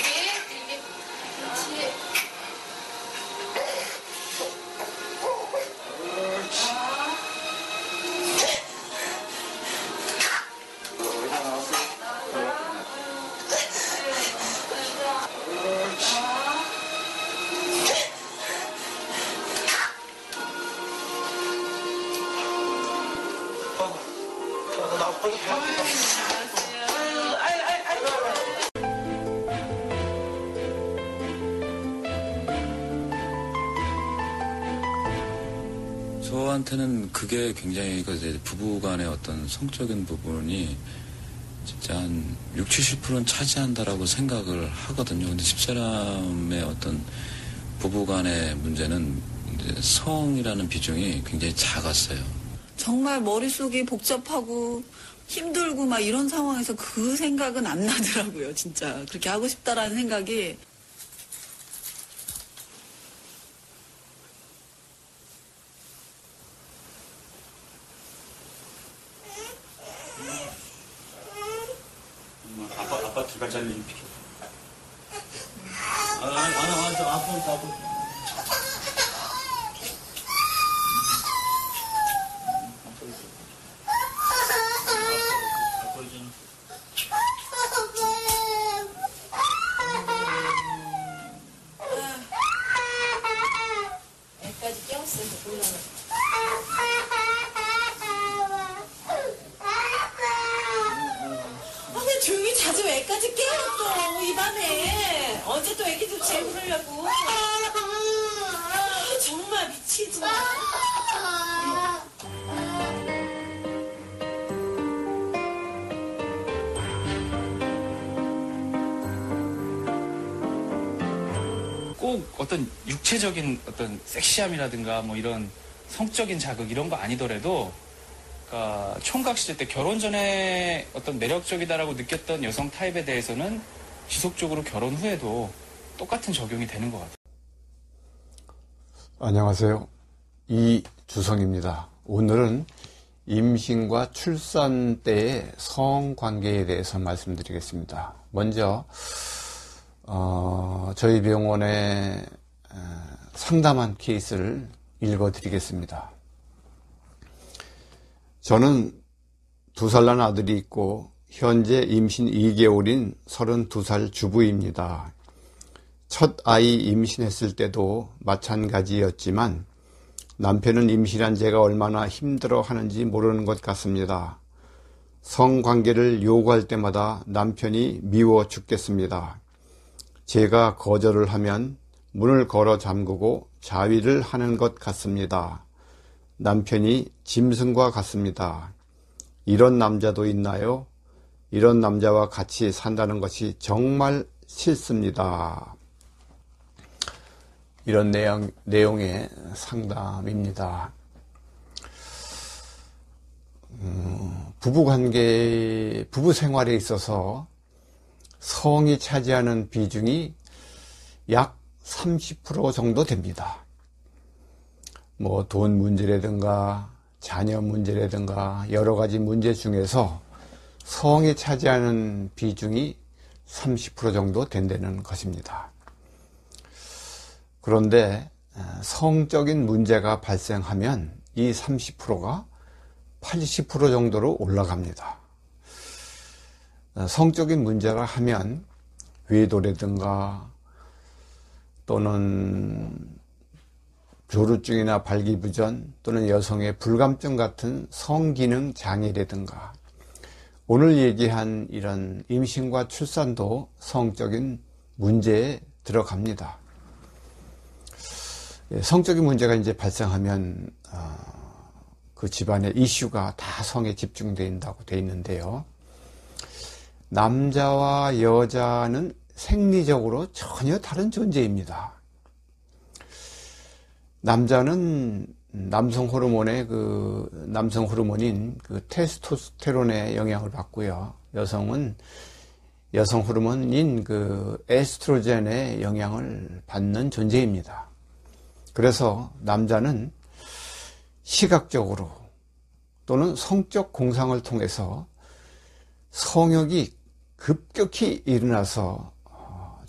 길게. 그렇지. 저한테는 그게 굉장히 부부 간의 어떤 성적인 부분이 진짜 한 60, 70%는 차지한다라고 생각을 하거든요. 근데 집사람의 어떤 부부 간의 문제는 이제 성이라는 비중이 굉장히 작았어요. 정말 머릿속이 복잡하고 힘들고 막 이런 상황에서 그 생각은 안 나더라고요, 진짜. 그렇게 하고 싶다라는 생각이. 아빠 두 가지 알림 필요. 아빠. 애까지 깨웠어요, 몰라요. 근데 조용히 자지 왜 애까지 깨웠어, 이 밤에. 언제 또 애기들 재 부르려고. 정말 미치지 마. 꼭 어떤 육체적인 어떤 섹시함이라든가 뭐 이런 성적인 자극 이런 거 아니더라도 그러니까 총각 시절 때 결혼 전에 어떤 매력적이다라고 느꼈던 여성 타입에 대해서는 지속적으로 결혼 후에도 똑같은 적용이 되는 것 같아요. 안녕하세요. 이주성입니다. 오늘은 임신과 출산 때의 성관계에 대해서 말씀드리겠습니다. 먼저 저희 병원에 상담한 케이스를 읽어드리겠습니다. 저는 2살 난 아들이 있고 현재 임신 2개월인 32살 주부입니다. 첫 아이 임신했을 때도 마찬가지였지만 남편은 임신한 제가 얼마나 힘들어 하는지 모르는 것 같습니다. 성관계를 요구할 때마다 남편이 미워 죽겠습니다. 제가 거절을 하면 문을 걸어 잠그고 자위를 하는 것 같습니다. 남편이 짐승과 같습니다. 이런 남자도 있나요? 이런 남자와 같이 산다는 것이 정말 싫습니다. 이런 내용의 상담입니다. 부부 생활에 있어서 성이 차지하는 비중이 약 30% 정도 됩니다. 뭐 돈 문제라든가 자녀 문제라든가 여러 가지 문제 중에서 성이 차지하는 비중이 30% 정도 된다는 것입니다. 그런데 성적인 문제가 발생하면 이 30%가 80% 정도로 올라갑니다. 성적인 문제가 하면 외도라든가 또는 조루증이나 발기부전 또는 여성의 불감증 같은 성기능 장애라든가 오늘 얘기한 이런 임신과 출산도 성적인 문제에 들어갑니다. 성적인 문제가 이제 발생하면 그 집안의 이슈가 다 성에 집중된다고 되어 있는데요. 남자와 여자는 생리적으로 전혀 다른 존재입니다. 남자는 남성 호르몬인 그 테스토스테론의 영향을 받고요. 여성은 여성 호르몬인 그 에스트로겐의 영향을 받는 존재입니다. 그래서 남자는 시각적으로 또는 성적 공상을 통해서 성욕이 급격히 일어나서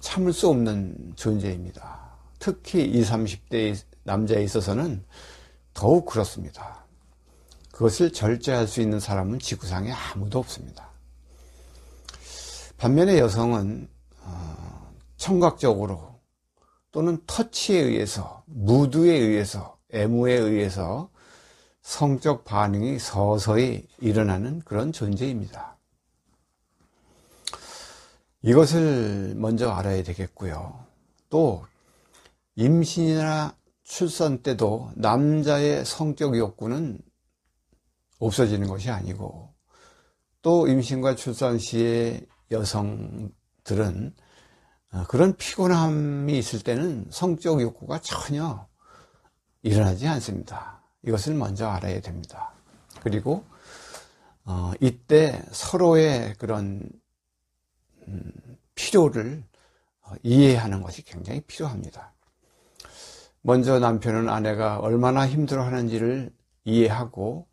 참을 수 없는 존재입니다. 특히 20, 30대의 남자에 있어서는 더욱 그렇습니다. 그것을 절제할 수 있는 사람은 지구상에 아무도 없습니다. 반면에 여성은 청각적으로 또는 터치에 의해서, 무드에 의해서, 애무에 의해서 성적 반응이 서서히 일어나는 그런 존재입니다. 이것을 먼저 알아야 되겠고요. 또 임신이나 출산 때도 남자의 성적 욕구는 없어지는 것이 아니고, 또 임신과 출산 시에 여성들은 그런 피곤함이 있을 때는 성적 욕구가 전혀 일어나지 않습니다. 이것을 먼저 알아야 됩니다. 그리고 이때 서로의 그런 필요를 이해하는 것이 굉장히 필요합니다. 먼저 남편은 아내가 얼마나 힘들어하는지를 이해하고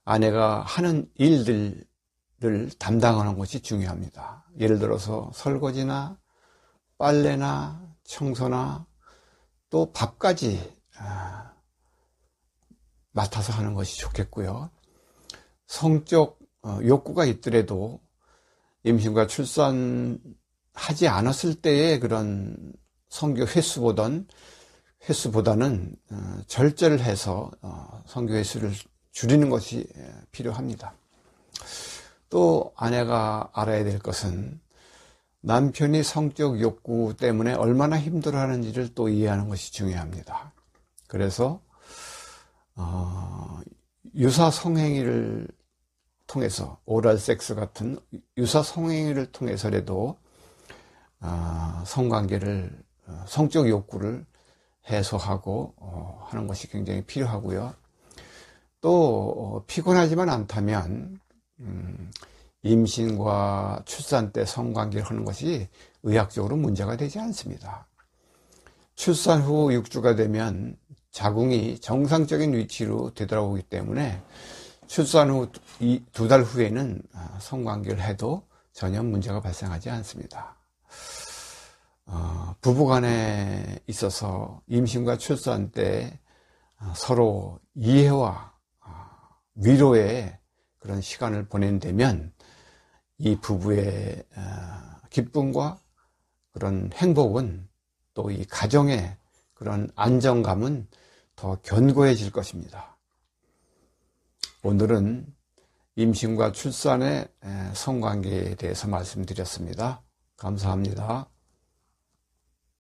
아내가 하는 일들을 담당하는 것이 중요합니다. 예를 들어서 설거지나 빨래나 청소나 또 밥까지 맡아서 하는 것이 좋겠고요. 성적 욕구가 있더라도 임신과 출산하지 않았을 때의 그런 성교 횟수보다는 절제를 해서 성교 횟수를 줄이는 것이 필요합니다. 또 아내가 알아야 될 것은 남편이 성적 욕구 때문에 얼마나 힘들어하는지를 또 이해하는 것이 중요합니다. 그래서 유사 성행위를 통해서, 오랄 섹스 같은 유사 성행위를 통해서라도 성관계를, 성적 욕구를 해소하고 하는 것이 굉장히 필요하고요. 또 피곤하지만 않다면 임신과 출산 때 성관계를 하는 것이 의학적으로 문제가 되지 않습니다. 출산 후 6주가 되면 자궁이 정상적인 위치로 되돌아오기 때문에 출산 후 2달 후에는 성관계를 해도 전혀 문제가 발생하지 않습니다. 부부간에 있어서 임신과 출산 때 서로 이해와 위로의 그런 시간을 보낸다면 이 부부의 기쁨과 그런 행복은, 또 이 가정의 그런 안정감은 더 견고해질 것입니다. 오늘은 임신과 출산의 성관계에 대해서 말씀드렸습니다. 감사합니다.